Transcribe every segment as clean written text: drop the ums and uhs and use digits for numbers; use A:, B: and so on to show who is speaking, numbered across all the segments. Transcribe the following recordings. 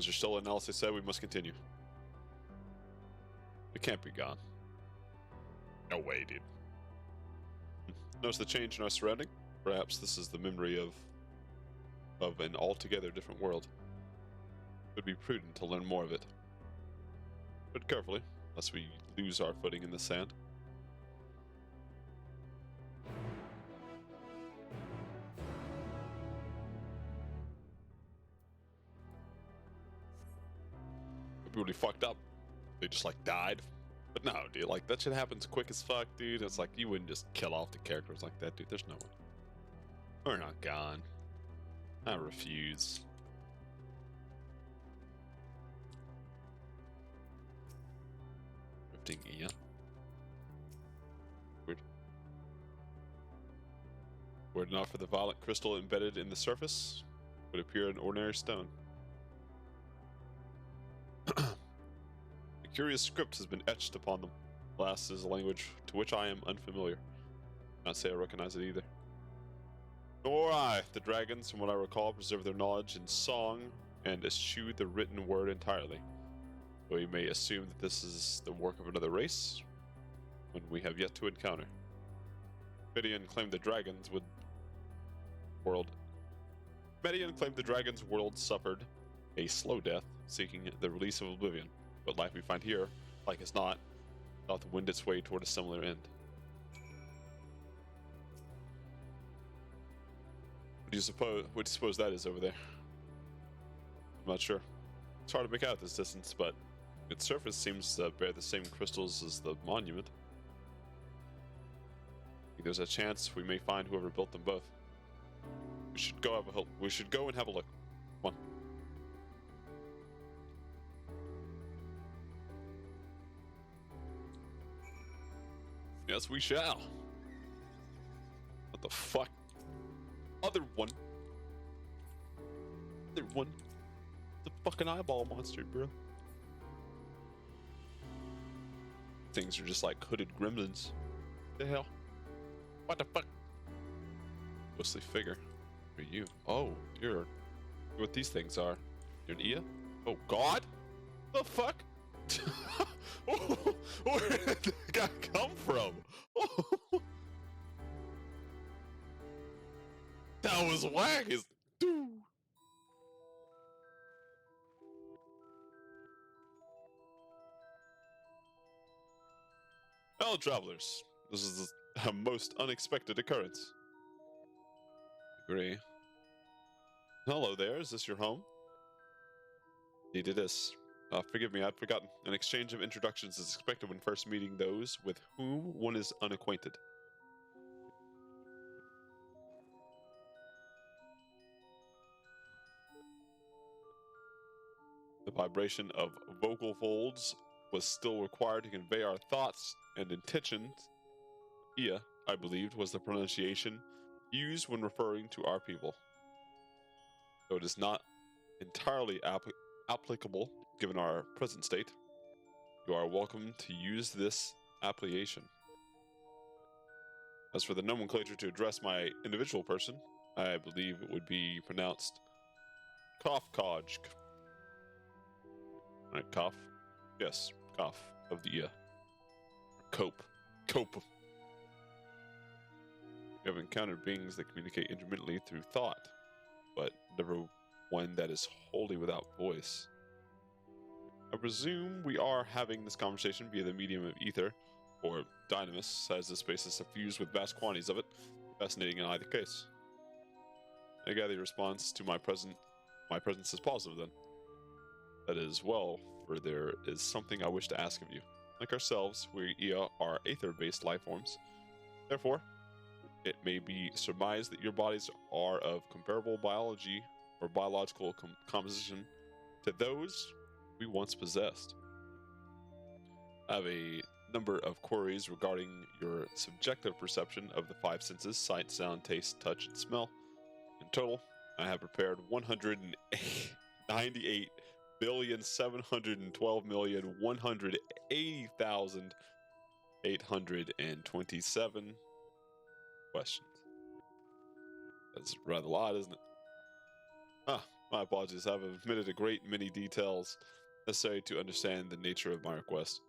A: As your stellar analysis said, we must continue. It can't be gone. No way, dude. Notice the change in our surrounding? Perhaps this is the memory of an altogether different world. It would be prudent to learn more of it. But carefully, lest we lose our footing in the sand. It'd be really fucked up. They just like died. But no, dude, like that shit happens quick as fuck, dude. It's like you wouldn't just kill off the characters like that, dude. There's no way. We're not gone. I refuse. Drifting Ia. Weird. Were it not for the violet crystal embedded in the surface, would appear an ordinary stone. A curious script has been etched upon them. Last is a language to which I am unfamiliar. Not say I recognize it either. Nor I. The dragons, from what I recall, preserve their knowledge in song and eschew the written word entirely. We may assume that this is the work of another race, when we have yet to encounter. Median claimed the dragon's world suffered a slow death, seeking the release of oblivion. But life we find here, like as not, doth wend its way toward a similar end. What do you suppose that is over there? I'm not sure. It's hard to make out this distance, but its surface seems to bear the same crystals as the monument. I think there's a chance we may find whoever built them both. We should go and have a look. Come on. Yes, we shall. What the fuck? Other one. The fucking eyeball monster, bro. Things are just like hooded gremlins. What the hell? What the fuck? Ghostly figure. Who are you? Oh, you're what these things are. You're an Ia? Oh god? The fuck? Where did that guy come from? That was whack. Well, travelers, this is a most unexpected occurrence. Agree. Hello there, is this your home? Indeed it is. Forgive me, I'd forgotten. An exchange of introductions is expected when first meeting those with whom one is unacquainted. The vibration of vocal folds was still required to convey our thoughts and intentions. Ia, I believed, was the pronunciation used when referring to our people. Though it is not entirely applicable given our present state, you are welcome to use this application. As for the nomenclature to address my individual person, I believe it would be pronounced Kofkajk. Right, Kof? Yes, Kof of the Ia. Cope. We have encountered beings that communicate intermittently through thought, but never one that is wholly without voice. I presume we are having this conversation via the medium of ether, or dynamis, as the space is suffused with vast quantities of it. Fascinating in either case. I gather your response to my presence is positive then. That is well, for there is something I wish to ask of you. Like ourselves, we Ia are aether-based life forms. Therefore, it may be surmised that your bodies are of comparable biology or biological composition to those we once possessed. I have a number of queries regarding your subjective perception of the five senses: sight, sound, taste, touch, and smell. In total, I have prepared 198,712,180,827 questions. That's rather a lot, isn't it? My apologies. I've omitted a great many details necessary to understand the nature of my request.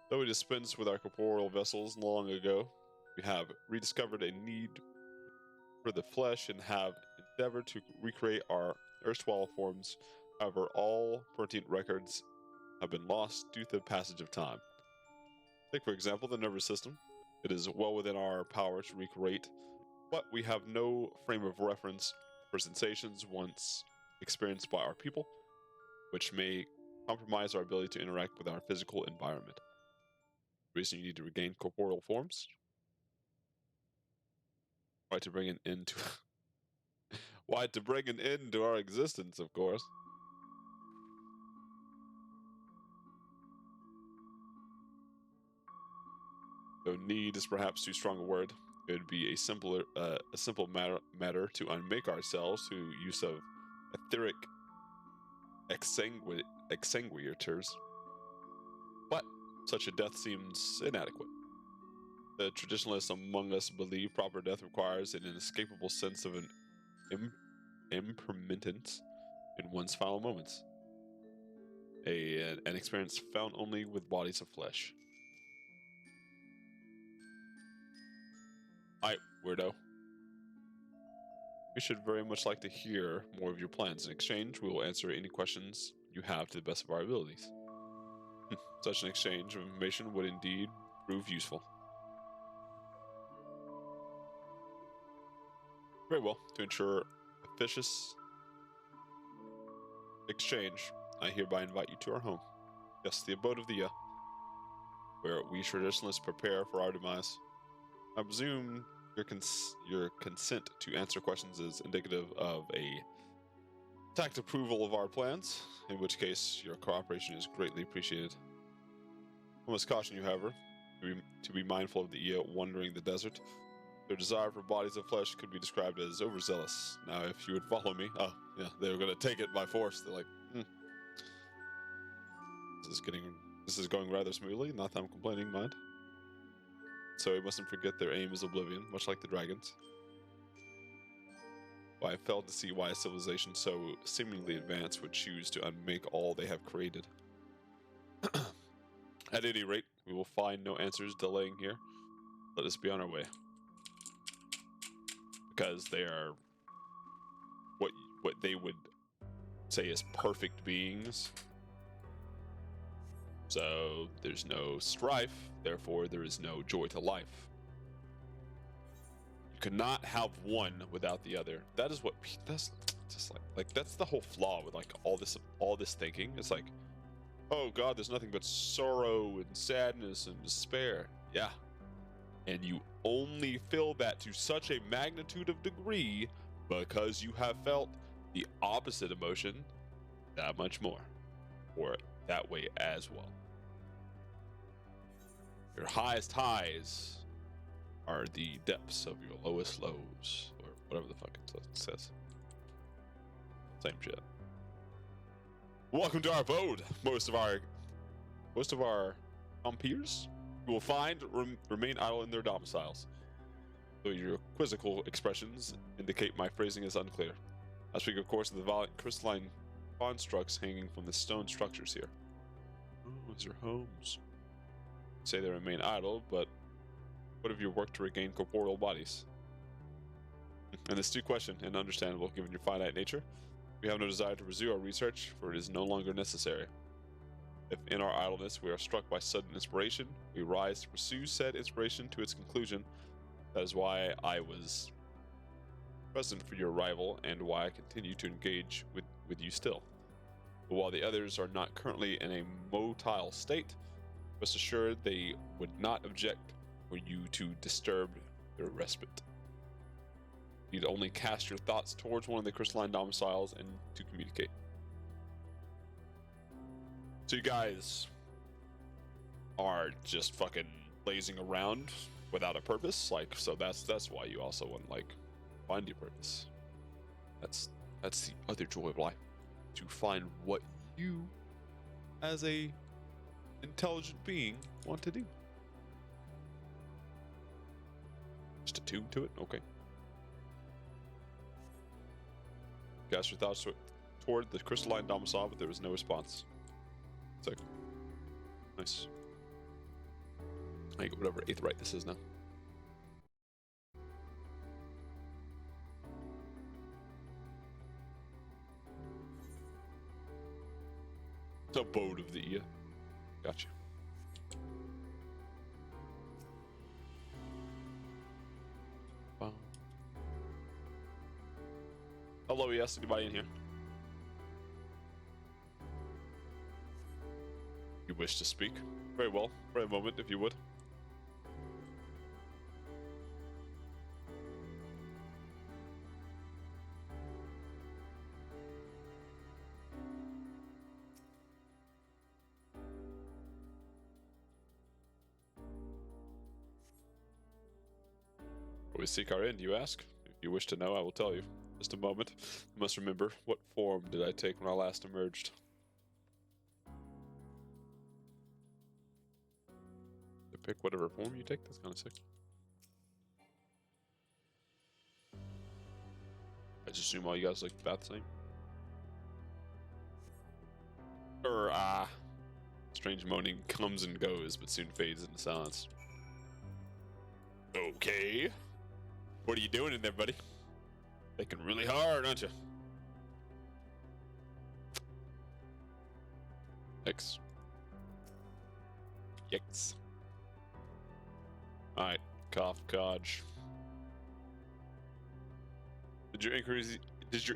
A: Though we dispensed with our corporeal vessels long ago, we have rediscovered a need for the flesh and have endeavored to recreate our erstwhile forms. However, all pertinent records have been lost due to the passage of time. Take, for example, the nervous system. It is well within our power to recreate, but we have no frame of reference for sensations once experienced by our people, which may compromise our ability to interact with our physical environment. The reason you need to regain corporeal forms? Why, to bring an end to why, to bring an end to our existence, of course. Though need is perhaps too strong a word, it would be a simple matter to unmake ourselves through use of etheric exsanguinators. But such a death seems inadequate. The traditionalists among us believe proper death requires an inescapable sense of an impermanence in one's final moments, an experience found only with bodies of flesh. Alright, weirdo. We should very much like to hear more of your plans. In exchange, we will answer any questions you have to the best of our abilities. Such an exchange of information would indeed prove useful. Very well. To ensure efficacious exchange, I hereby invite you to our home. Yes, the abode of the where we traditionalists prepare for our demise. I presume your consent to answer questions is indicative of a tact approval of our plans, in which case your cooperation is greatly appreciated. I must caution you, however, to be mindful of the wandering the desert. Their desire for bodies of flesh could be described as overzealous. Now, if you would follow me, oh yeah, they were going to take it by force. They're like, this is going rather smoothly. Not that I'm complaining, mind. So we mustn't forget their aim is oblivion, much like the dragons. Well, I failed to see why a civilization so seemingly advanced would choose to unmake all they have created. At any rate, we will find no answers delaying here. Let us be on our way. Because they are what they would say is perfect beings. So there's no strife, therefore there is no joy to life. You cannot have one without the other. That's just like that's the whole flaw with like all this thinking. It's like, oh God, there's nothing but sorrow and sadness and despair. Yeah. And you only feel that to such a magnitude of degree because you have felt the opposite emotion that much more, or that way as well. Your highest highs are the depths of your lowest lows, or whatever the fuck it says. Same shit. Welcome to our abode. Most of our compeers you will find remain idle in their domiciles. Though your quizzical expressions indicate my phrasing is unclear. I speak, of course, of the violent crystalline constructs hanging from the stone structures here. Oh, those are homes. Say they remain idle, but what of your work to regain corporeal bodies? An astute question, and understandable given your finite nature. We have no desire to pursue our research, for it is no longer necessary. If in our idleness we are struck by sudden inspiration, we rise to pursue said inspiration to its conclusion. That is why I was present for your arrival, and why I continue to engage with you still. But while the others are not currently in a motile state, rest assured they would not object for you to disturb their respite. You'd only cast your thoughts towards one of the crystalline domiciles and to communicate. So you guys are just fucking lazing around without a purpose, like, so that's why you also want, like, find your purpose. That's the other joy of life, to find what you as a intelligent being want to do. Just attune to it? Okay. Cast your thoughts toward the crystalline domicile, but there was no response. It's like, nice. I get whatever 8th right this is now. It's Abode of the Ear. Gotcha. Hello, yes, anybody in here? You wish to speak? Very well. For a moment, if you would. We seek our end, you ask? If you wish to know, I will tell you. Just a moment. You must remember, what form did I take when I last emerged? To pick whatever form you take? That's kind of sick. I just assume all you guys look about the same. Strange moaning comes and goes, but soon fades into silence. Okay. What are you doing in there, buddy? Thinking really hard, aren't you? X. Yikes. Alright, cough, codge. Did your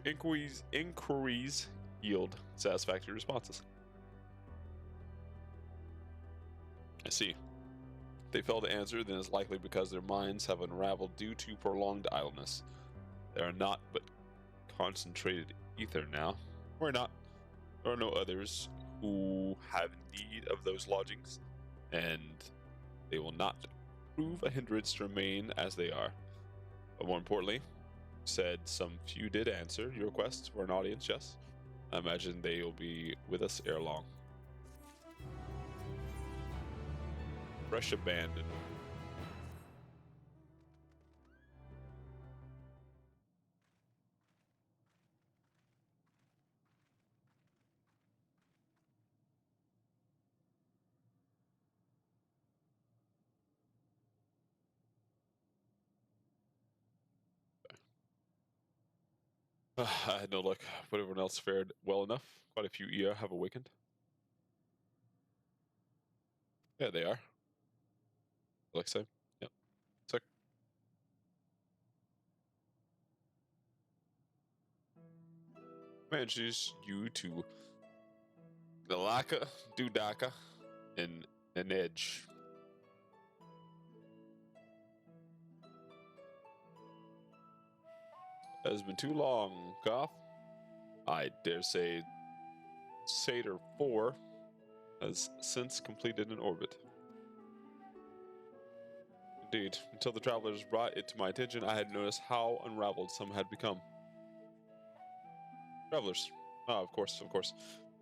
A: inquiries yield satisfactory responses? I see. If they fail to answer, then it's likely because their minds have unraveled due to prolonged idleness. They are not but concentrated ether now. Or not. There are no others who have need of those lodgings, and they will not prove a hindrance to remain as they are. But more importantly, said some few did answer your request for an audience, yes. I imagine they will be with us ere long. Fresh abandoned. I had no luck, but everyone else fared well enough. Quite a few ER have awakened. Yeah, they are. Alexa. Yep. Sick. Manages you to Galaka, Dudaka, and an edge. It has been too long, Goth. I dare say Satyr 4 has since completed an orbit. Indeed, until the travelers brought it to my attention, I had noticed how unraveled some had become. Travelers. Ah, of course, of course.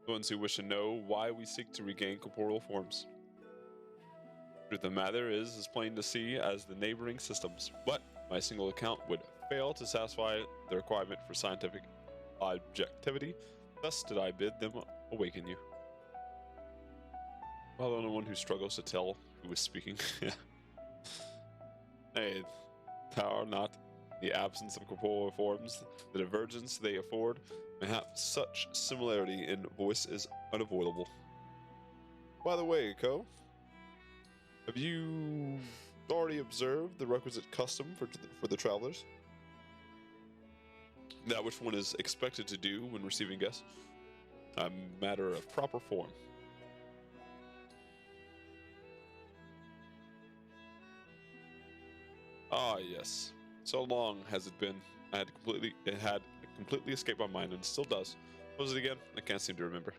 A: The ones who wish to know why we seek to regain corporeal forms. The truth of the matter is as plain to see as the neighboring systems, but my single account would fail to satisfy the requirement for scientific objectivity. Thus did I bid them awaken you. Well, the only one who struggles to tell who is speaking. Hey, thou art not the absence of corporeal forms, the divergence they afford. Mayhap such similarity in voice is unavoidable. By the way, Ko, have you already observed the requisite custom for the travelers? That which one is expected to do when receiving guests? A matter of proper form. Ah, yes. So long has it been. It had completely escaped my mind, and still does. What was it again? I can't seem to remember.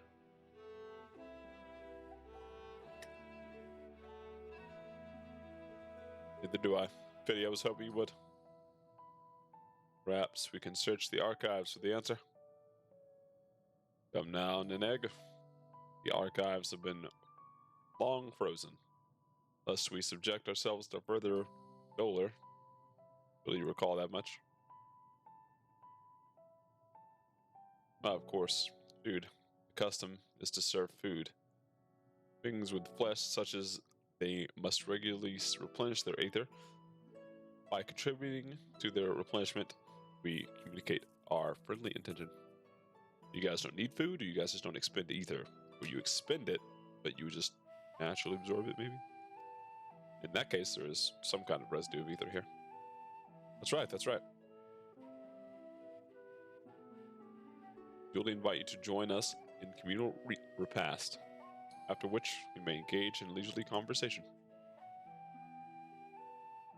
A: Neither do I. Pity, I was hoping you would. Perhaps we can search the archives for the answer. Come now, Neneg. The archives have been long frozen, lest we subject ourselves to further dolor. Will you recall that much? Of course, food. The custom is to serve food. Things with flesh, such as they must regularly replenish their aether. By contributing to their replenishment, we communicate our friendly intention. You guys don't need food, or you guys just don't expend ether? Or you expend it, but you just naturally absorb it, maybe? In that case, there is some kind of residue of ether here. That's right, that's right. Duly invite you to join us in communal repast, after which we may engage in leisurely conversation.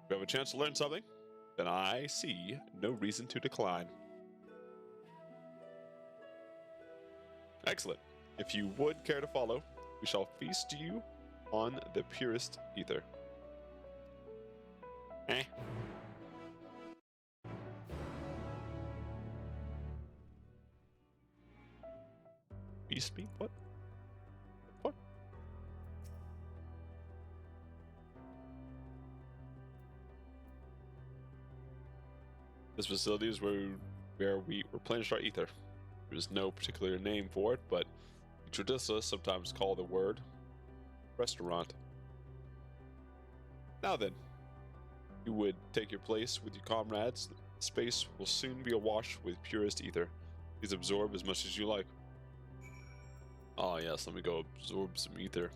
A: If you have a chance to learn something, then I see no reason to decline. Excellent. If you would care to follow, we shall feast you on the purest ether. Feast me? What? What? This facility is where we replenish our ether. There is no particular name for it, but the Tradissa sometimes call the word restaurant. Now then, you would take your place with your comrades. The space will soon be awash with purest ether. Please absorb as much as you like. Oh yes, let me go absorb some ether.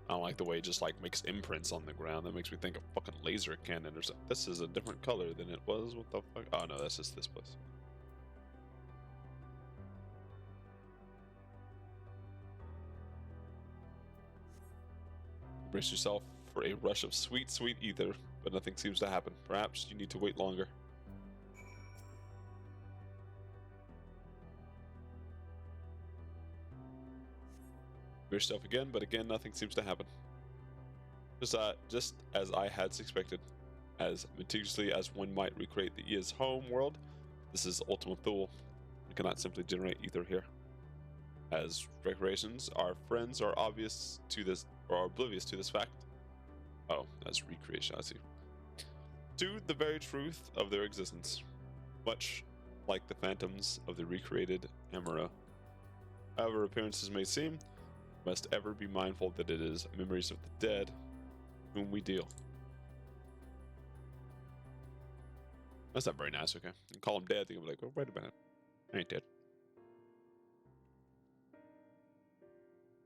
A: I don't like the way it just like makes imprints on the ground. That makes me think of fucking laser cannon or something. This is a different color than it was. What the fuck? Oh no, that's just this place. Brace yourself for a rush of sweet, sweet ether, but nothing seems to happen. Perhaps you need to wait longer. Brace yourself again, but again, nothing seems to happen. Just as I had suspected, as meticulously as one might recreate the Ia's home world, this is Ultima Thule. We cannot simply generate ether here. As recreations, our friends are obvious to this, or are oblivious to this fact. Oh, that's recreation, I see. To the very truth of their existence, much like the phantoms of the recreated Amara. However appearances may seem, must ever be mindful that it is memories of the dead whom we deal. That's not very nice, okay? You call them dead, they'll be like, oh, wait a minute. I ain't dead.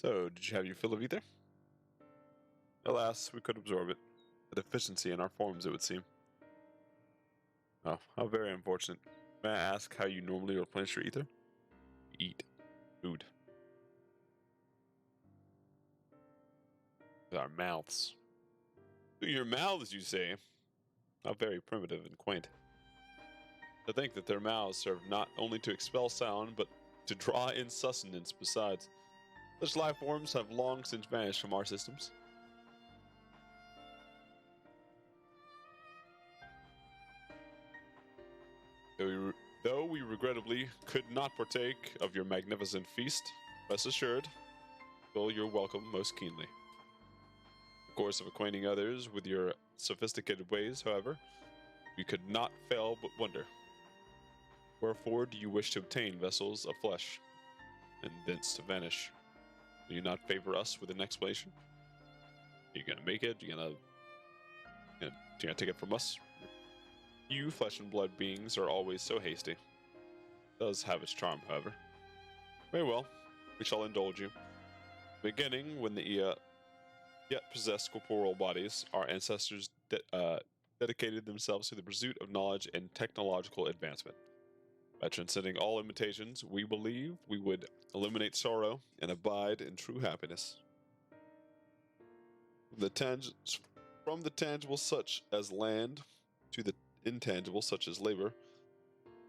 A: So, did you have your fill of ether? Alas, we could absorb it. A deficiency in our forms, it would seem. Oh, how very unfortunate. May I ask how you normally replenish your ether? Eat food. With our mouths. Through your mouths, you say? How very primitive and quaint. To think that their mouths serve not only to expel sound, but to draw in sustenance besides. Such life forms have long since vanished from our systems. Though we regrettably could not partake of your magnificent feast, rest assured, feel your welcome most keenly. The course of acquainting others with your sophisticated ways, however, we could not fail but wonder. Wherefore do you wish to obtain vessels of flesh, and thence to vanish? Do you not favor us with an explanation? Are you gonna make it? Are you gonna take it from us? You flesh and blood beings are always so hasty. It does have its charm, however. Very well, we shall indulge you. Beginning when the Ia yet possessed corporeal bodies, our ancestors dedicated themselves to the pursuit of knowledge and technological advancement. By transcending all limitations, we believe we would eliminate sorrow and abide in true happiness. From the tangible such as land to the intangible such as labor,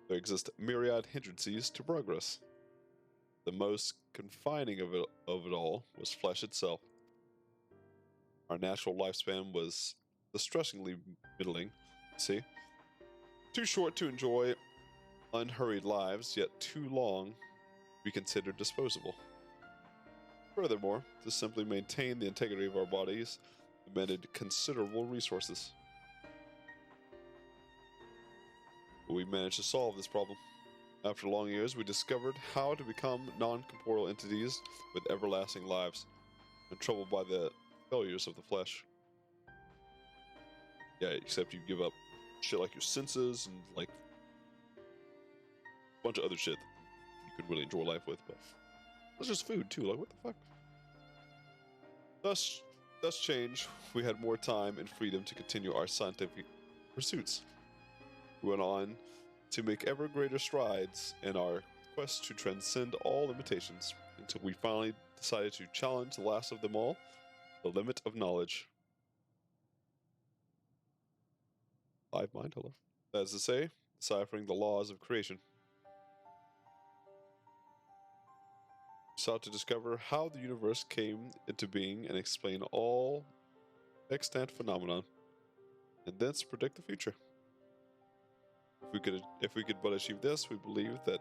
A: there exist myriad hindrances to progress. The most confining of it all was flesh itself. Our natural lifespan was distressingly middling, see? Too short to enjoy unhurried lives, yet too long to be considered disposable. Furthermore, to simply maintain the integrity of our bodies demanded considerable resources. We managed to solve this problem. After long years, we discovered how to become non-corporeal entities with everlasting lives, untroubled by the failures of the flesh. Yeah, except you give up shit like your senses and like a bunch of other shit you could really enjoy life with, but that's just food too. Like, what the fuck? Thus change, we had more time and freedom to continue our scientific pursuits. We went on to make ever greater strides in our quest to transcend all limitations until we finally decided to challenge the last of them all, the limit of knowledge. Hive mind, hello. That is to say, deciphering the laws of creation. We sought to discover how the universe came into being and explain all extant phenomena, and thence predict the future. If we could but achieve this, we believe that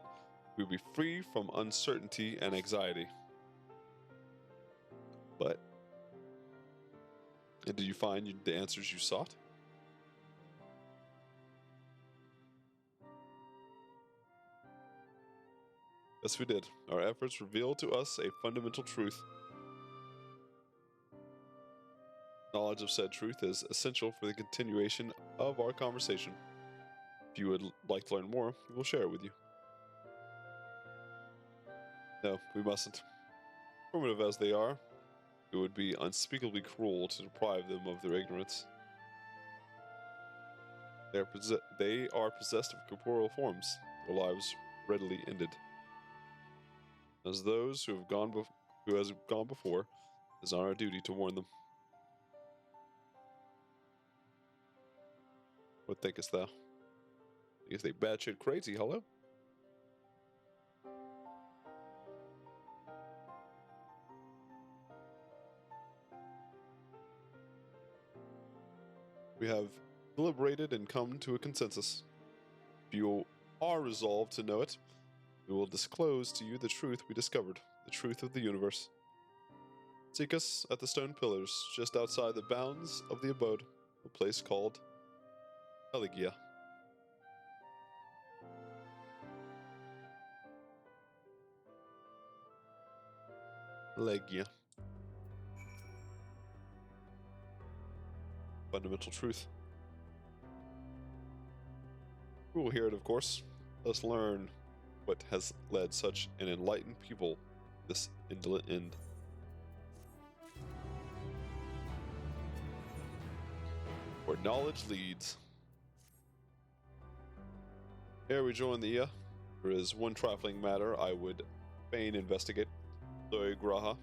A: we'd be free from uncertainty and anxiety. But, and did you find the answers you sought? Yes, we did. Our efforts revealed to us a fundamental truth. Knowledge of said truth is essential for the continuation of our conversation. If you would like to learn more, we will share it with you. No, we mustn't. Primitive as they are, it would be unspeakably cruel to deprive them of their ignorance. They are possessed of corporeal forms, their lives readily ended. As those who have gone before, it is our duty to warn them. What thinkest thou? Thinkest they batshit crazy, hello? We have deliberated and come to a consensus. If you are resolved to know it, we will disclose to you the truth we discovered, the truth of the universe. Seek us at the stone pillars, just outside the bounds of the abode, a place called Elegia. Elegia. Fundamental truth. We will hear it, of course. Let us learn what has led such an enlightened people this indolent end. Where knowledge leads. Ere we join the IA, there is one trifling matter I would fain investigate. Zoe Graha,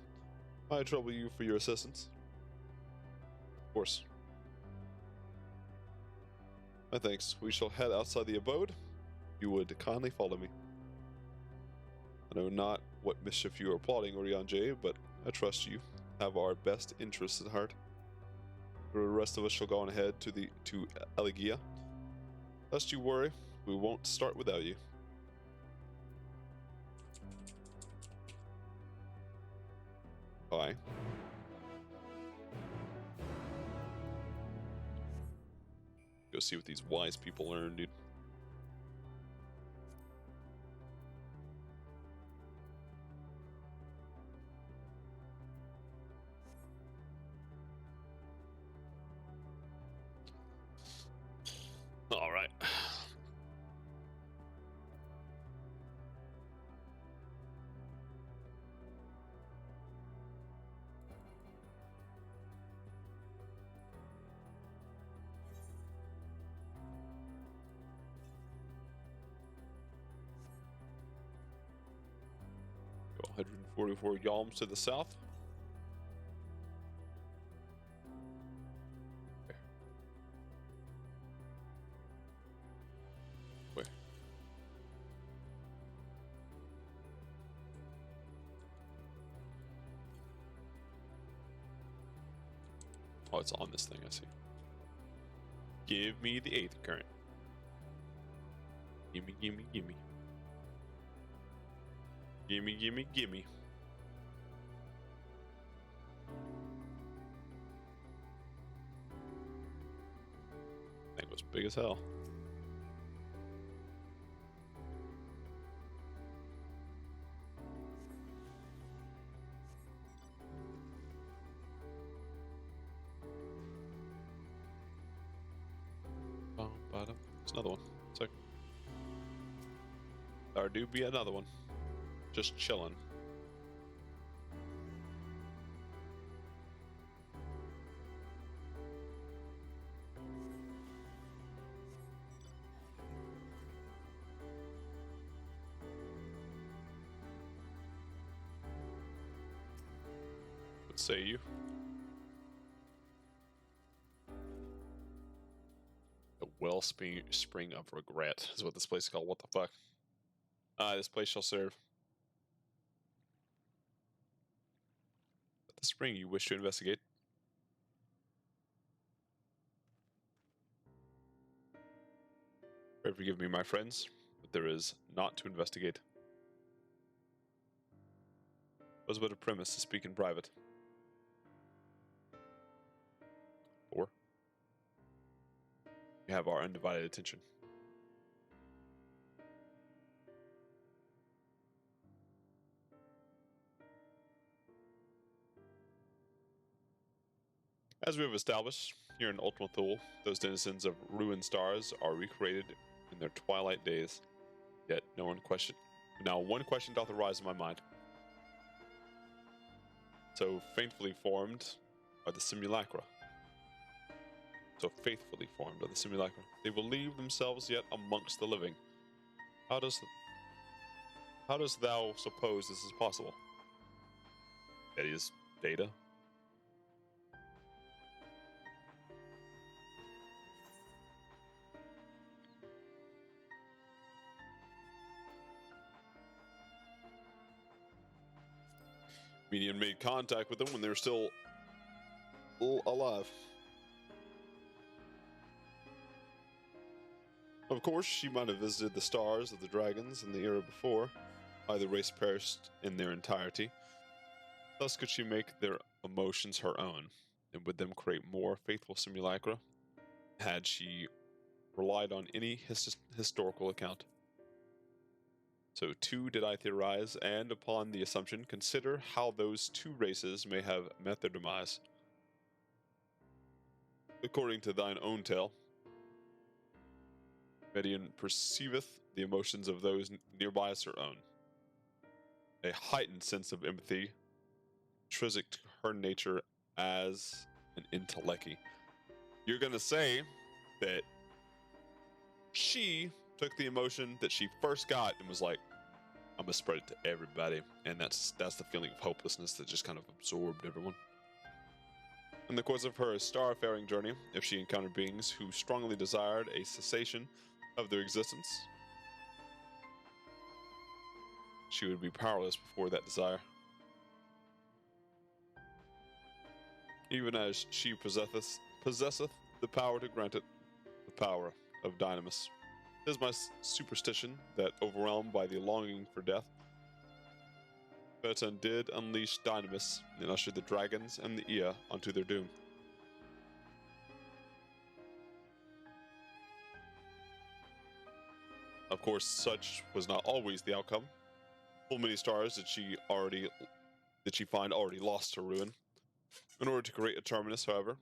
A: I trouble you for your assistance. Of course. My thanks. We shall head outside the abode. You would kindly follow me. I know not what mischief you are plotting, Orion, but I trust you have our best interests at heart. The rest of us shall go on ahead to Elegia. Lest you worry, we won't start without you. Bye. Go see what these wise people learn, dude. All right. Go 144 yalms to the south. Where? Oh, it's on this thing, I see. Give me the 8th current. Gimme, gimme, gimme. Gimme, gimme, gimme. Thing was big as hell. another one. So there do be another one. Just chilling. What say you? The wellspring of regret is what this place is called. What the fuck? This place shall serve. The spring you wish to investigate. Pray forgive me, my friends, but there is naught to investigate. It was but a premise to speak in private. Or you have our undivided attention. As we have established, here in Ultima Thule, those denizens of ruined stars are recreated in their twilight days. Yet one question doth arise in my mind. So faithfully formed are the simulacra. They will leave themselves yet amongst the living. How dost thou suppose this is possible? That is data. Median made contact with them when they were still alive. Of course, she might have visited the stars of the dragons in the era before. Either race perished in their entirety. Thus could she make their emotions her own, and with them create more faithful simulacra, had she relied on any historical account. So too did I theorize, and upon the assumption, consider how those two races may have met their demise. According to thine own tale, Median perceiveth the emotions of those nearby as her own. A heightened sense of empathy, intrinsic to her nature as an intellecty. You're going to say that she took the emotion that she first got and was like, I'm going to spread it to everybody. And that's the feeling of hopelessness that just kind of absorbed everyone. In the course of her starfaring journey, if she encountered beings who strongly desired a cessation of their existence, she would be powerless before that desire. Even as she possesseth the power to grant it, the power of Dynamis. It is my superstition that, overwhelmed by the longing for death, Phaeton did unleash Dynamis and ushered the dragons and the Ea onto their doom. Of course, such was not always the outcome. Full many stars did she find already lost to ruin. In order to create a terminus, however,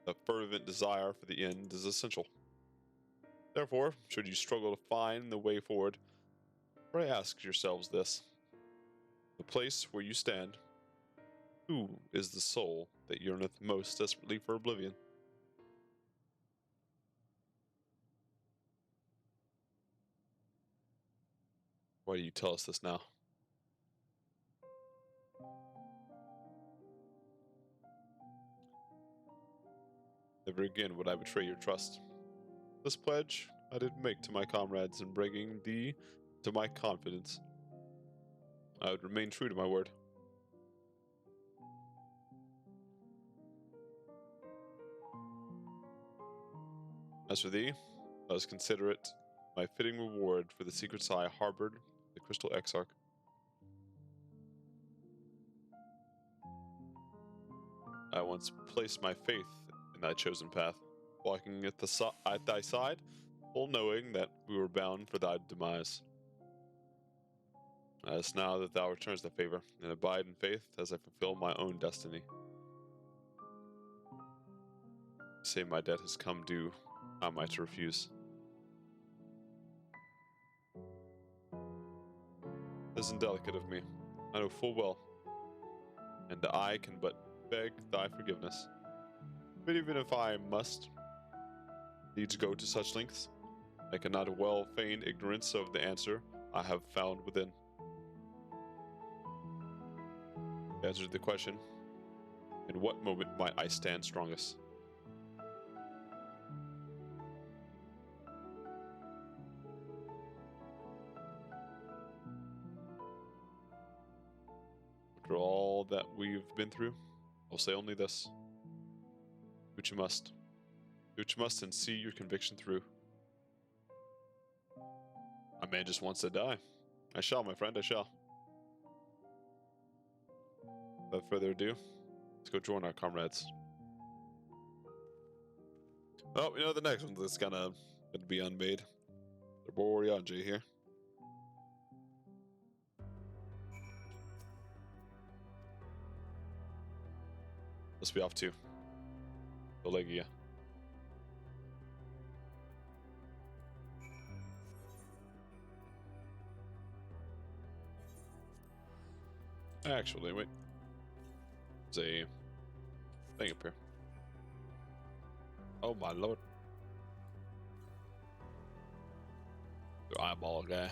A: a fervent desire for the end is essential. Therefore, should you struggle to find the way forward, pray ask yourselves this. The place where you stand, who is the soul that yearneth most desperately for oblivion? Why do you tell us this now? Never again would I betray your trust. This pledge I did make to my comrades in bringing thee to my confidence. I would remain true to my word. As for thee, let us consider it my fitting reward for the secrets I harbored, the Crystal Exarch. I once placed my faith in thy chosen path, walking at thy side, full knowing that we were bound for thy demise. As now that thou returns the favor, and abide in faith as I fulfill my own destiny. You say my debt has come due. How am I to refuse? 'Tis indelicate of me, I know full well, and I can but beg thy forgiveness. But even if I must needs go to such lengths, I cannot well feign ignorance of the answer I have found within. To answer the question, in what moment might I stand strongest? After all that we've been through, I'll say only this. Do what you must. Do what you must and see your conviction through. A man just wants to die. I shall, my friend, I shall. Without further ado, let's go join our comrades. Oh, you know, the next one that's gonna be unmade. The Boryanje here. Let's be off to Dolegia. Actually, wait. There's a thing up here. Oh my lord. The eyeball guy.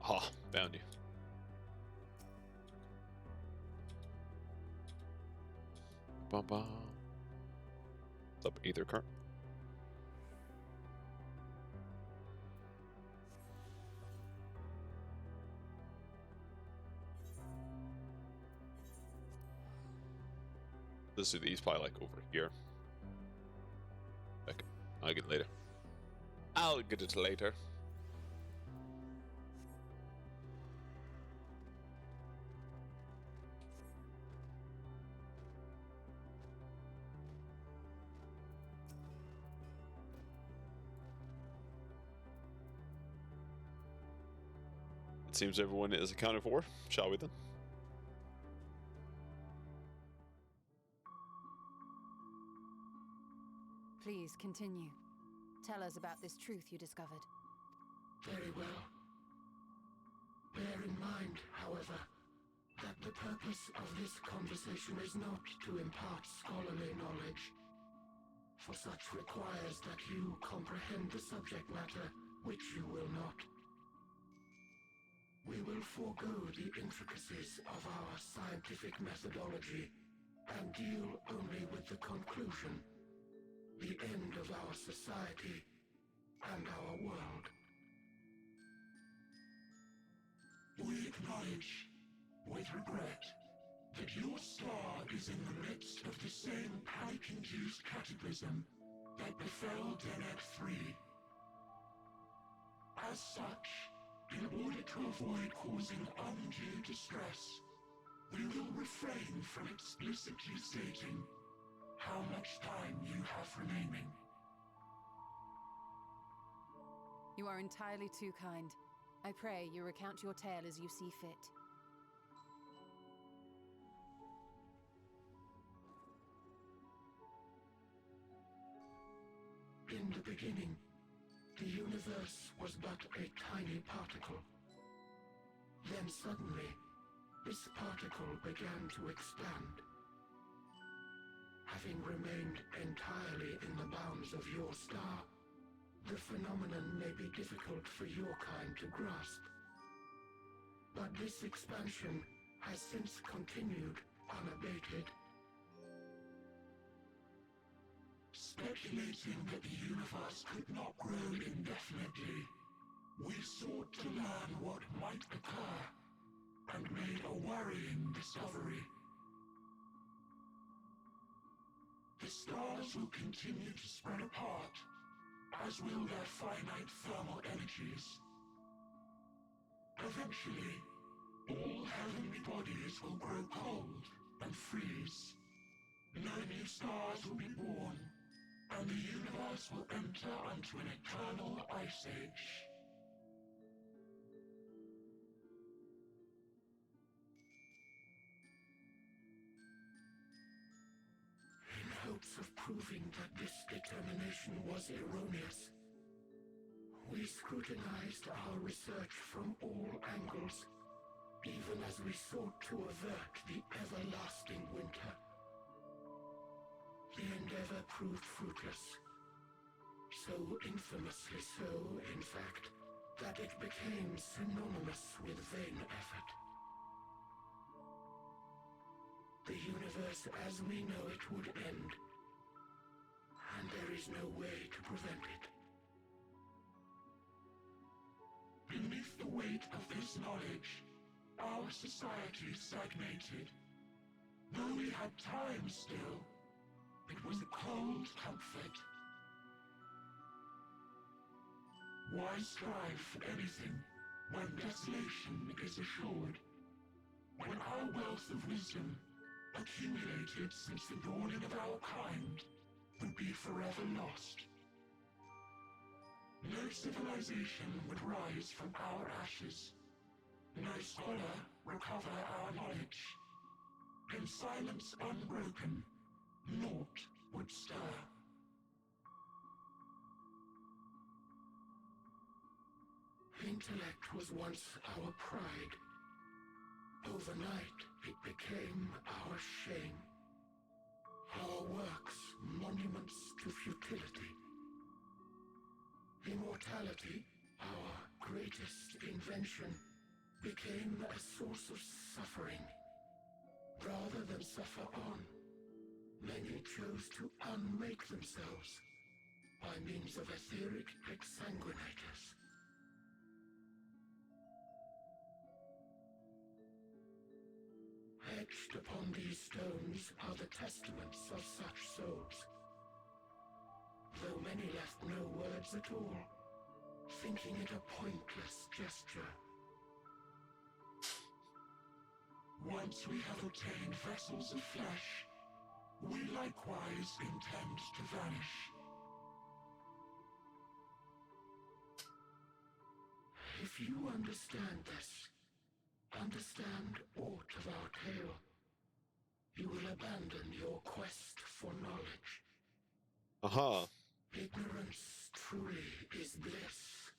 A: Ah, found you. What's up, Ether Cart? This is he's probably like over here. Okay, I'll get it later. I'll get it later. It seems everyone is accounted for. Shall we then?
B: Please continue. Tell us about this truth you discovered.
C: Very well. Bear in mind, however, that the purpose of this conversation is not to impart scholarly knowledge, for such requires that you comprehend the subject matter, which you will not. We will forego the intricacies of our scientific methodology and deal only with the conclusion, the end of our society and our world. We acknowledge, with regret, that your star is in the midst of the same panic-induced cataclysm that befell Denet 3. As such, in order to avoid causing undue distress, we will refrain from explicitly stating how much time you have remaining.
B: You are entirely too kind. I pray you recount your tale as you see fit.
C: In the beginning, the universe was but a tiny particle. Then suddenly, this particle began to expand. Having remained entirely in the bounds of your star, the phenomenon may be difficult for your kind to grasp. But this expansion has since continued unabated. Speculating that the universe could not grow indefinitely, we sought to learn what might occur, and made a worrying discovery. The stars will continue to spread apart, as will their finite thermal energies. Eventually, all heavenly bodies will grow cold and freeze. No new stars will be born, and the universe will enter into an eternal ice age. In hopes of proving that this determination was erroneous, We scrutinized our research from all angles, even as we sought to avert the everlasting winter. The endeavor proved fruitless. So infamously so, in fact, that it became synonymous with vain effort. The universe as we know it would end, and there is no way to prevent it. Beneath the weight of this knowledge, our society stagnated. Though we had time still, it was a cold comfort. Why strive for anything when desolation is assured? When our wealth of wisdom, accumulated since the dawning of our kind, would be forever lost. No civilization would rise from our ashes. No scholar recover our knowledge. In silence unbroken, naught would stir. Intellect was once our pride. Overnight, it became our shame. Our works, monuments to futility. Immortality, our greatest invention, became a source of suffering. Rather than suffer on, many chose to unmake themselves by means of etheric exsanguinators. Etched upon these stones are the testaments of such souls. Though many left no words at all, thinking it a pointless gesture. Once we have obtained vessels of flesh, we likewise intend to vanish. If you understand this, understand aught of our tale, you will abandon your quest for knowledge.
A: Aha.
C: Ignorance truly is bliss.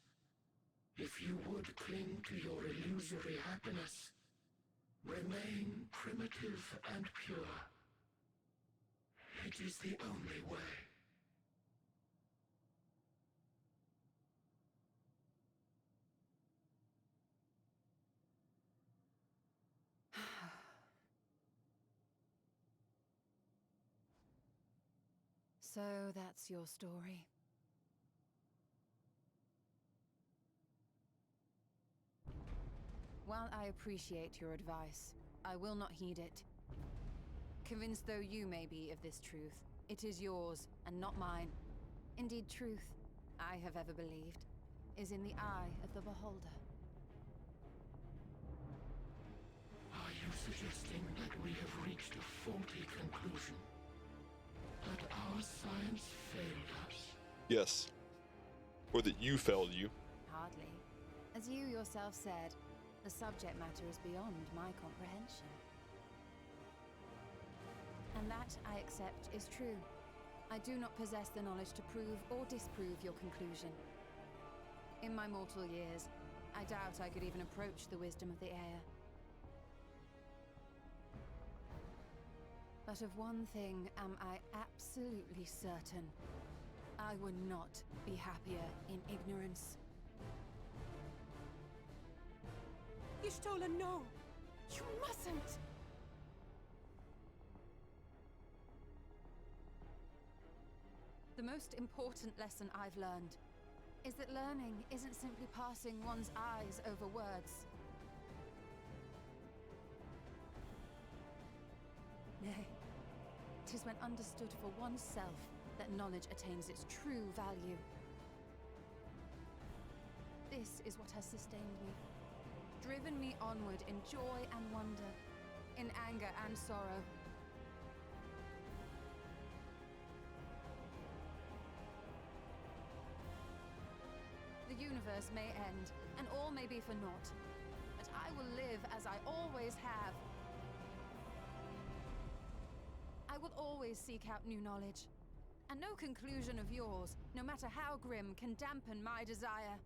C: If you would cling to your illusory happiness, remain primitive and pure. It is the only way.
B: So that's your story. While I appreciate your advice, I will not heed it. Convinced though you may be of this truth, it is yours and not mine. Indeed, truth, I have ever believed, is in the eye of the beholder.
C: Are you suggesting that we have reached a faulty conclusion? That our science failed us?
A: Yes. Or that you failed you.
B: Hardly. As you yourself said, the subject matter is beyond my comprehension. And that, I accept, is true. I do not possess the knowledge to prove or disprove your conclusion. In my mortal years, I doubt I could even approach the wisdom of the air. But of one thing am I absolutely certain. I would not be happier in ignorance.
D: Y'shtola, no! You mustn't!
B: The most important lesson I've learned is that learning isn't simply passing one's eyes over words. Nay, 'tis when understood for oneself that knowledge attains its true value. This is what has sustained me, driven me onward in joy and wonder, in anger and sorrow. The universe may end, and all may be for naught, but I will live as I always have. I will always seek out new knowledge, and no conclusion of yours, no matter how grim, can dampen my desire.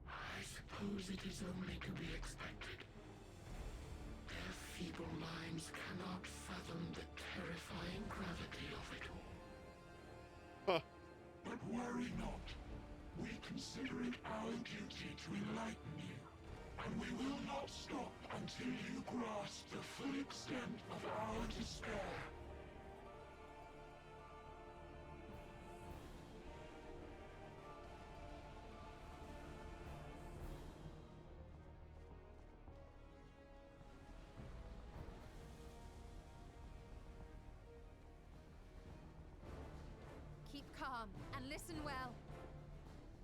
C: I suppose it is only to be expected. Their feeble minds cannot fathom the terrifying gravity of it all.
A: Huh.
C: But worry not. We consider it our duty to enlighten you, and we will not stop until you grasp the full extent of our despair.
B: Keep calm and listen well.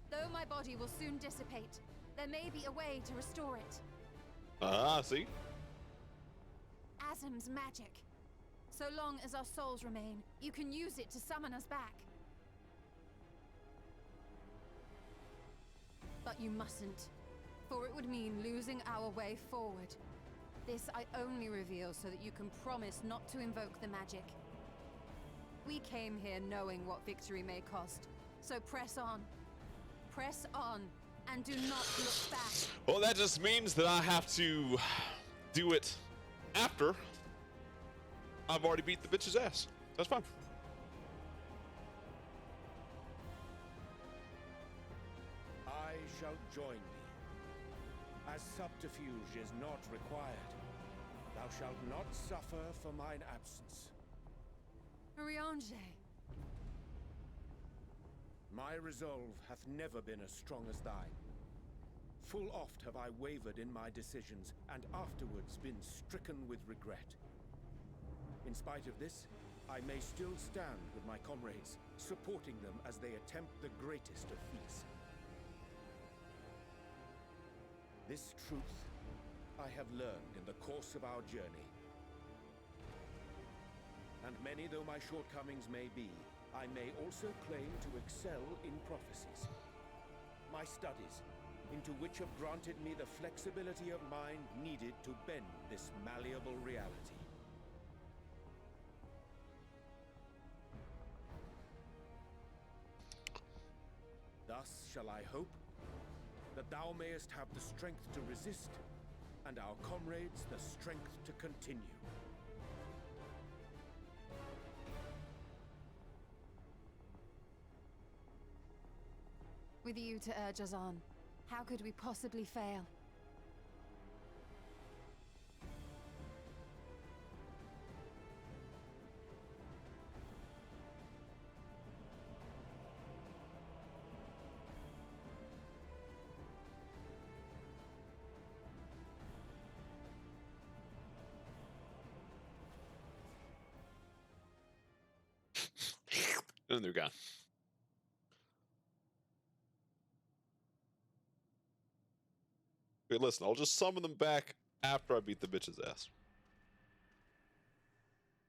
B: Though my body will soon dissipate, there may be a way to restore it.
A: See?
B: Azim's magic. So long as our souls remain, you can use it to summon us back. But you mustn't, for it would mean losing our way forward. This I only reveal so that you can promise not to invoke the magic. We came here knowing what victory may cost, so press on. Press on, and do not look back.
A: Well, that just means that I have to do it after I've already beat the bitch's ass. That's fine.
E: I shall join thee. As subterfuge is not required, thou shalt not suffer for mine absence.
B: Urianger.
E: My resolve hath never been as strong as thine. Full oft have I wavered in my decisions, and afterwards been stricken with regret. In spite of this, I may still stand with my comrades, supporting them as they attempt the greatest of feats. This truth I have learned in the course of our journey. And many though my shortcomings may be, I may also claim to excel in prophecies. My studies, into which have granted me the flexibility of mind needed to bend this malleable reality. Thus shall I hope that thou mayest have the strength to resist, and our comrades the strength to continue.
B: With you to urge us on, how could we possibly fail?
A: And they're gone. Okay, listen, I'll just summon them back after I beat the bitch's ass.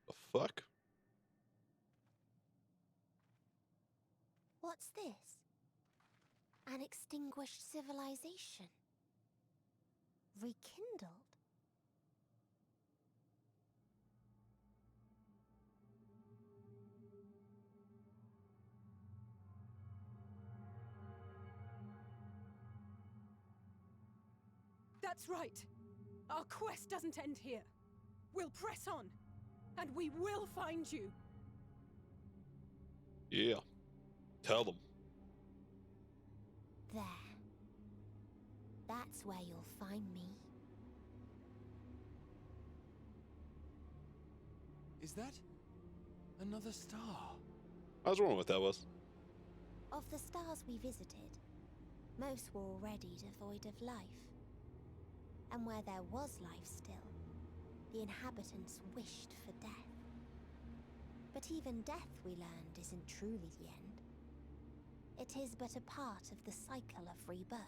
A: The fuck?
F: What's this? An extinguished civilization. Rekindled.
D: That's right. Our quest doesn't end here. We'll press on, and we will find you.
A: Yeah. Tell them.
F: There. That's where you'll find me.
G: Is that another star?
A: I was wondering what that was.
F: Of the stars we visited, most were already devoid of life. And where there was life still, the inhabitants wished for death. But even death, we learned, isn't truly the end. It is but a part of the cycle of rebirth.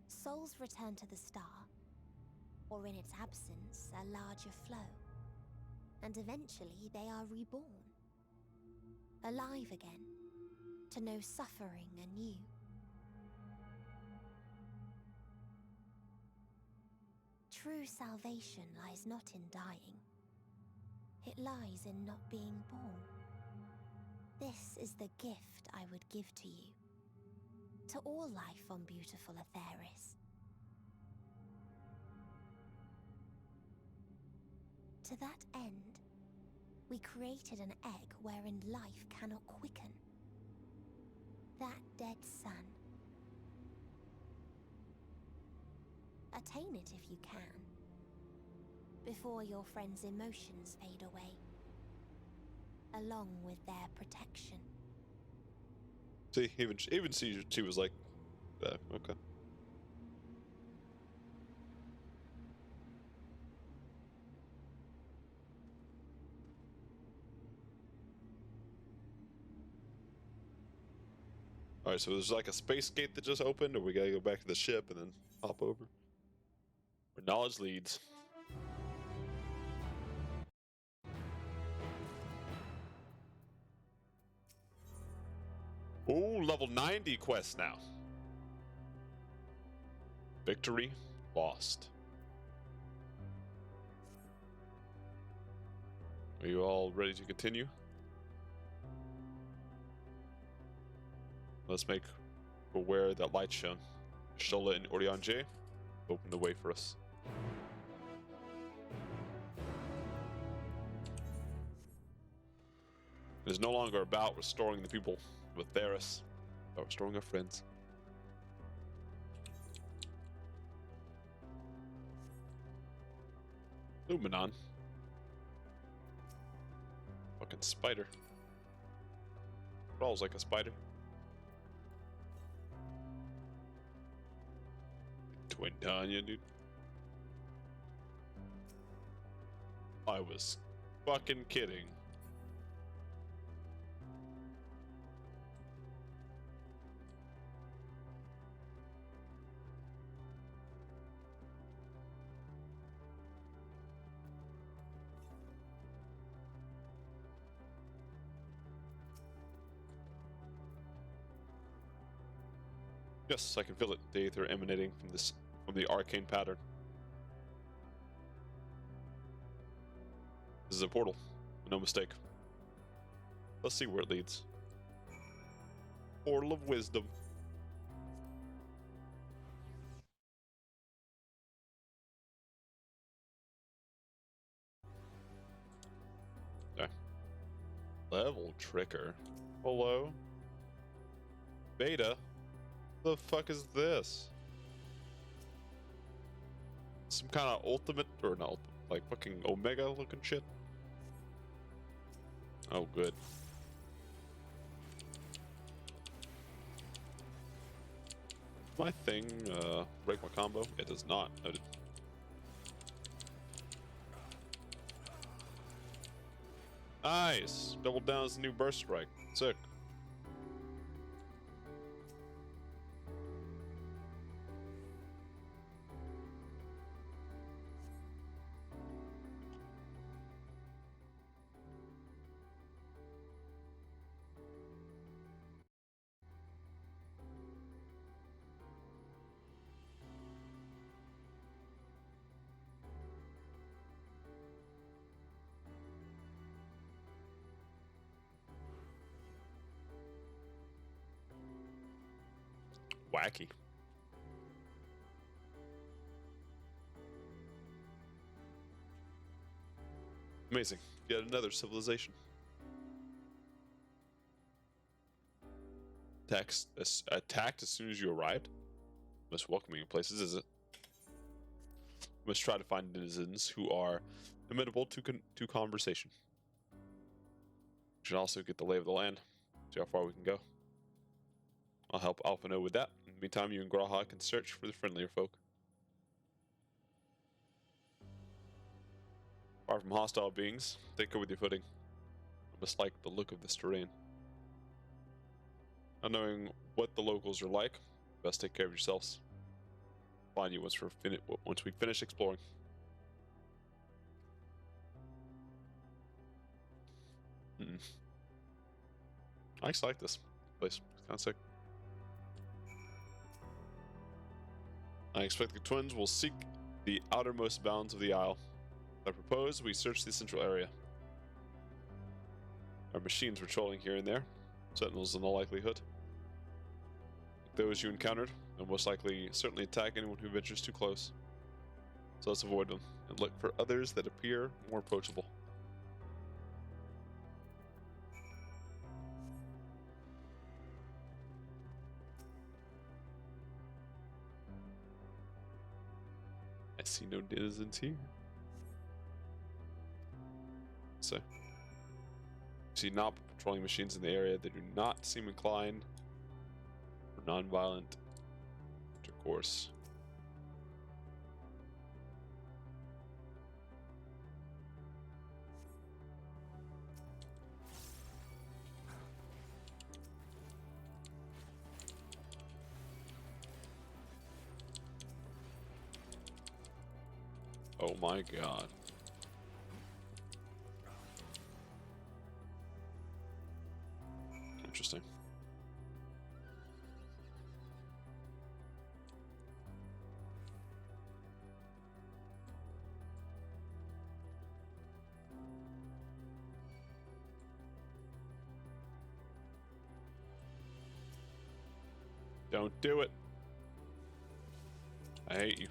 F: Souls return to the star, or in its absence, a larger flow. And eventually they are reborn. Alive again, to know suffering anew. True salvation lies not in dying. It lies in not being born. This is the gift I would give to you. To all life on beautiful Aetheris. To that end, we created an egg wherein life cannot quicken. That dead sun. Attain it if you can, before your friends' emotions fade away, along with their protection.
A: See, even she was like, okay. All right, so there's like a space gate that just opened, or we gotta go back to the ship and then hop over. Where knowledge leads. Ooh, level 90 quest now. Victory lost. Are you all ready to continue? Let's make aware that light shown. Shola and Orion J open the way for us. It is no longer about restoring the people of Aetheris, about restoring our friends. Luminon. Fucking spider. Crawls like a spider. Twin Tanya, dude. I was fucking kidding. Yes, I can feel it. The aether emanating from the arcane pattern. This is a portal. No mistake. Let's see where it leads. Portal of wisdom. Okay. Level tricker. Hello? Beta? The fuck is this? Some kind of ultimate, or not, like fucking Omega looking shit? Oh, good. My thing, break my combo? It does not. Noted. Nice! Double down is the new burst strike. Sick. Wacky. Amazing. Yet another civilization. Attacked as soon as you arrived? Most welcoming places, is it? Must try to find denizens who are amenable to conversation. We should also get the lay of the land. See how far we can go. I'll help Alphino with that. In the meantime, you and Graha can search for the friendlier folk. Far from hostile beings, take care with your footing. I must like the look of this terrain. Not knowing what the locals are like, best take care of yourselves. Find you once we finish exploring. I actually like this place. It's kind of sick. I expect the twins will seek the outermost bounds of the Isle. I propose we search the central area. Our machines patrolling here and there, sentinels in all likelihood. Those you encountered will most likely certainly attack anyone who ventures too close. So let's avoid them and look for others that appear more approachable. I see no denizens here. So, see not patrolling machines in the area. They do not seem inclined for non-violent intercourse. Oh my god. Interesting. Don't do it. I hate you.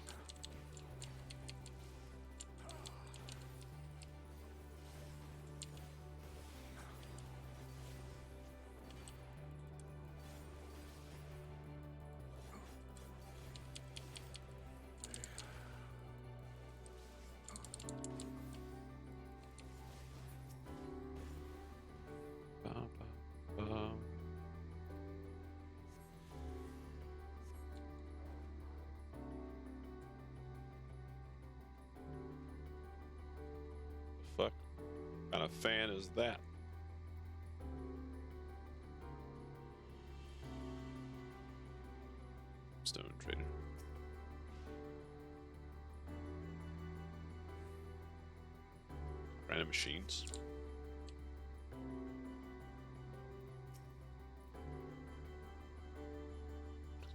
A: Fuck kind of fan is that? Stone trader. Random machines.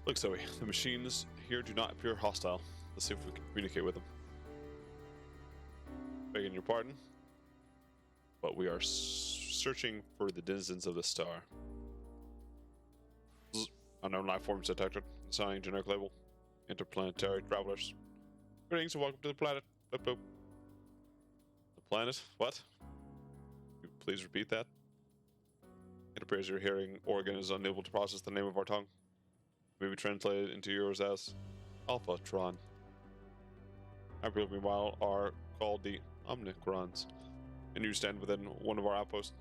A: Look, Zoe, the machines here do not appear hostile. Let's see if we can communicate with them. Begging your pardon, but we are searching for the denizens of the star. Unknown life forms detected. Assigning generic label. Interplanetary travelers. Greetings and welcome to the planet. Boop, boop. The planet? What? Could you please repeat that? It appears your hearing organ is unable to process the name of our tongue. May be translated into yours as Alphatron. Our people, meanwhile, are called the Omnicrons, and you stand within one of our outposts.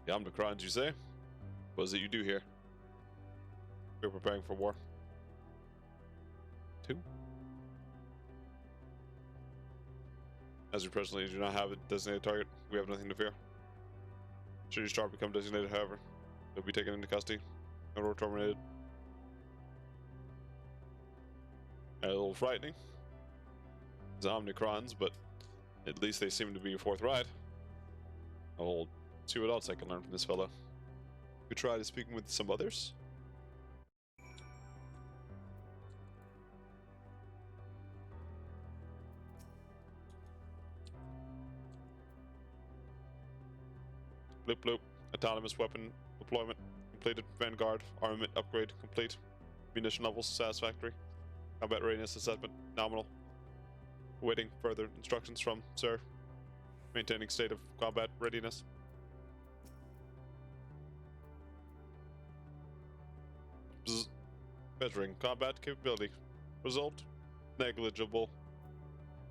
A: The Omnicrons, you say? What is it you do here? We're preparing for war. 2. As we presently do not have a designated target, we have nothing to fear. Should your star become designated, however, you'll be taken into custody or terminated. A little frightening. It's Omnicrons, but at least they seem to be forthright. I'll see what else I can learn from this fellow. You try speaking with some others? Bloop bloop. Autonomous weapon deployment completed. Vanguard armament upgrade complete. Munition levels satisfactory. Combat readiness assessment nominal. Awaiting further instructions from sir. Maintaining state of combat readiness. Bzz. Measuring combat capability. Result negligible.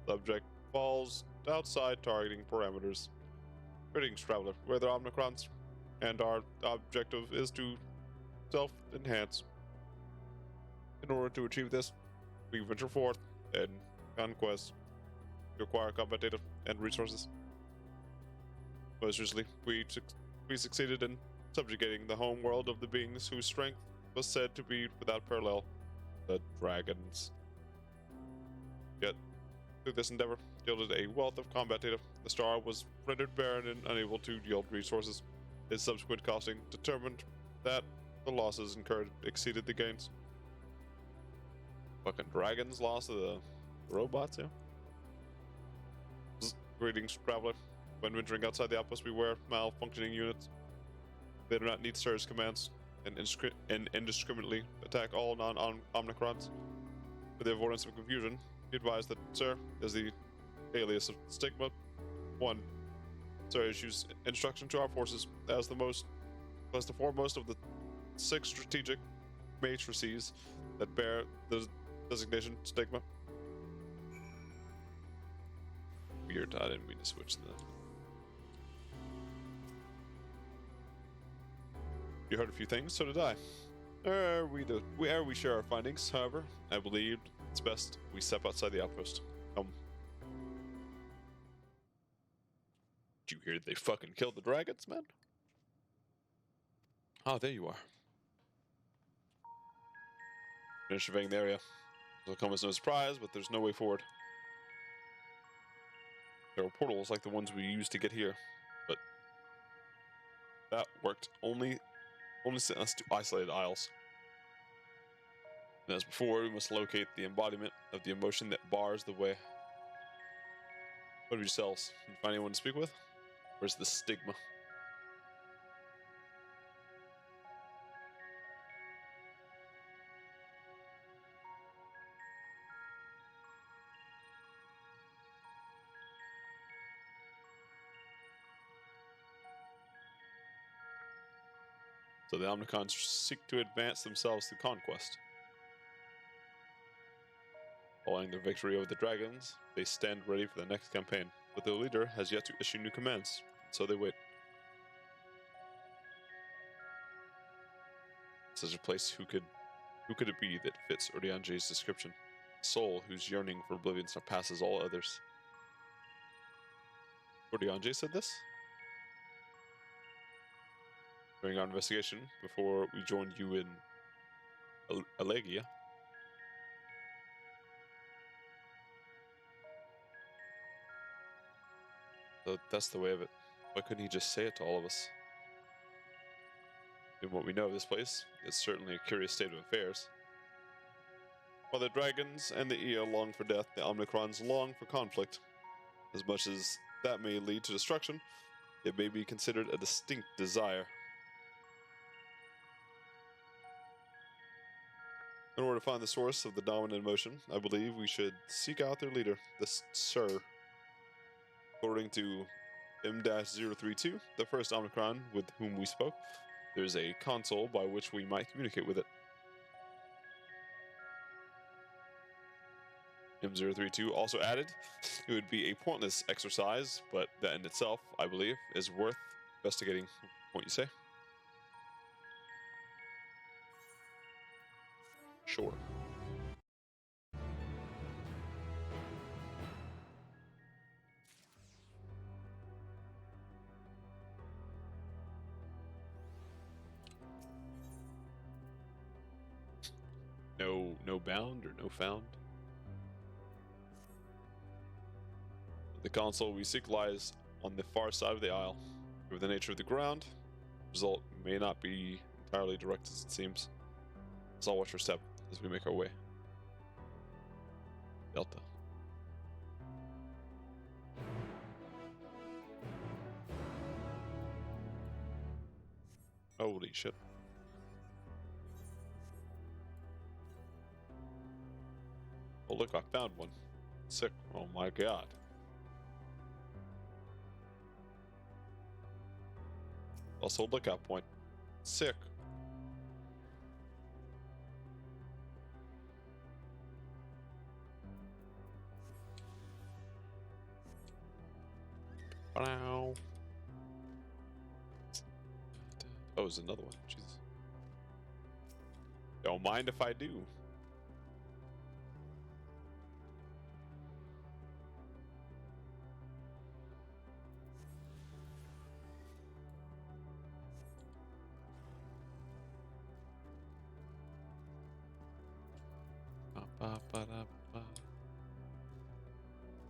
A: Subject falls outside targeting parameters. Greetings, traveler. We're the Omnicrons, and our objective is to self-enhance. In order to achieve this, we venture forth and conquest to acquire combat data and resources. Most recently, we succeeded in subjugating the home world of the beings whose strength was said to be without parallel, the dragons. Yet, through this endeavor, yielded a wealth of combat data. The star was rendered barren and unable to yield resources. Its subsequent costing determined that the losses incurred exceeded the gains. Fucking dragons lost to the robots, yeah. Greetings, traveler. When venturing outside the outpost, beware malfunctioning units. They do not need surge commands and indiscriminately attack all non-Omnicrons. For the avoidance of confusion, be advised that Sir is the alias of Stigma. 1. Sir issues instruction to our forces as the foremost of the 6 strategic matrices that bear the designation Stigma. Weird, I didn't mean to switch that. You heard a few things, so did I. We share our findings, however, I believed it's best we step outside the outpost. Come. Did you hear they fucking killed the dragons, man? Oh, there you are. Finish surveying the area. It'll come as no surprise, but there's no way forward. There are portals like the ones we used to get here, but that worked only sent us to isolated isles. And as before, we must locate the embodiment of the emotion that bars the way. What of yourselves? Can you find anyone to speak with? Where's the stigma? So the Omnicons seek to advance themselves through conquest. Following their victory over the dragons, they stand ready for the next campaign, but their leader has yet to issue new commands, so they wait. Such a place, who could it be that fits Odianje's description? A soul whose yearning for oblivion surpasses all others. Odianje said this? During our investigation, before we joined you in Allegia. So that's the way of it. Why couldn't he just say it to all of us? In what we know of this place, it's certainly a curious state of affairs. While the dragons and the Ea long for death, the Omnicrons long for conflict. As much as that may lead to destruction, it may be considered a distinct desire. In order to find the source of the dominant emotion, I believe we should seek out their leader, this Sir. According to M-032, the first Omnicron with whom we spoke, there's a console by which we might communicate with it. M-032 also added, it would be a pointless exercise, but that in itself, I believe, is worth investigating. What you say? Sure. No bound or no found. The console we seek lies on the far side of the isle. Given the nature of the ground, the result may not be entirely direct as it seems. Let's all watch our step as we make our way. Delta. Holy shit. Oh look, I found one. Sick. Oh my god. Also lookout point. Sick. Wow. Oh, there's another one. Jesus. Don't mind if I do.